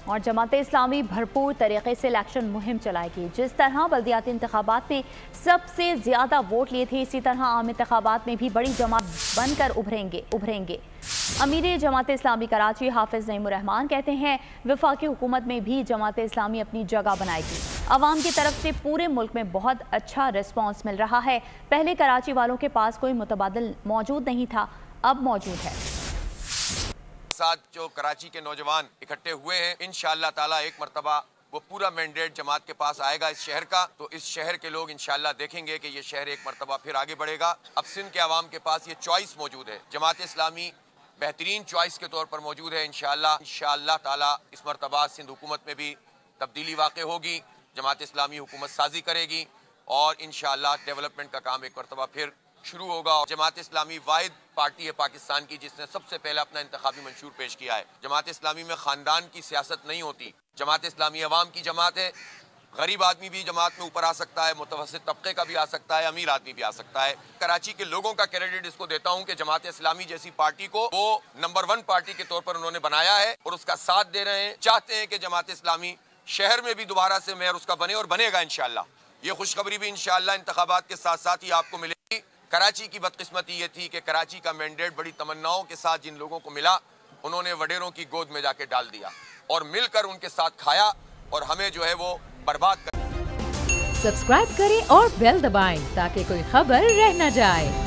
और जमाते इस्लामी भरपूर तरीके से इलेक्शन मुहिम चलाएगी। जिस तरह बल्दियाती इंतखाबात में सबसे ज़्यादा वोट लिए थे, इसी तरह आम इंतखाबात में भी बड़ी जमात बनकर उभरेंगे। अमीर जमात इस्लामी कराची हाफिज नईमुर रहमान कहते हैं वफाकी हुकूमत में भी जमात इस्लामी अपनी जगह बनाएगी। अवाम की तरफ से पूरे मुल्क में बहुत अच्छा रिस्पॉन्स मिल रहा है। पहले कराची वालों के पास कोई मुतबादिल मौजूद नहीं था, अब मौजूद है। साथ जो कराची के नौजवान इकट्ठे हुए हैं, इंशाअल्लाह ताला एक मरतबा वो पूरा मैंडेट जमात के पास आएगा इस शहर का, तो इस शहर के लोग इंशाअल्लाह देखेंगे कि ये शहर एक मरतबा फिर आगे बढ़ेगा। अब सिंध के अवाम के पास ये चॉइस मौजूद है, जमात इस्लामी बेहतरीन चॉइस के तौर पर मौजूद है। इंशाअल्लाह ताला इस मरतबा सिंध हुकूमत में भी तब्दीली वाक़ होगी, जमात इस्लामी हुकूमत साजी करेगी और इंशाअल्लाह डेवलपमेंट का काम एक मरतबा फिर शुरू होगा। जमात इस्लामी वाहिद पार्टी है पाकिस्तान की जिसने सबसे पहले अपना इंतखाबी मंशूर पेश किया है। जमात इस्लामी में खानदान की सियासत नहीं होती, जमात इस्लामी अवाम की जमात है। गरीब आदमी भी जमात में ऊपर आ सकता है, मुतवस्सित तबके का भी आ सकता है, अमीर आदमी भी आ सकता है। कराची के लोगों का क्रेडिट इसको देता हूँ कि जमात इस्लामी जैसी पार्टी को वो नंबर 1 पार्टी के तौर पर उन्होंने बनाया है और उसका साथ दे रहे हैं। चाहते हैं कि जमात इस्लामी शहर में भी दोबारा से मेयर उसका बने और बनेगा इंशाअल्लाह। ये खुशखबरी भी इंशाअल्लाह इंतखाबात के साथ साथ ही आपको मिलेगी। कराची की बदकिस्मती ये थी कि कराची का मैंडेट बड़ी तमन्नाओं के साथ जिन लोगों को मिला, उन्होंने वडेरों की गोद में जाके डाल दिया और मिलकर उनके साथ खाया और हमें जो है वो बर्बाद कर। सब्सक्राइब करें और बेल दबाएं ताकि कोई खबर रह न जाए।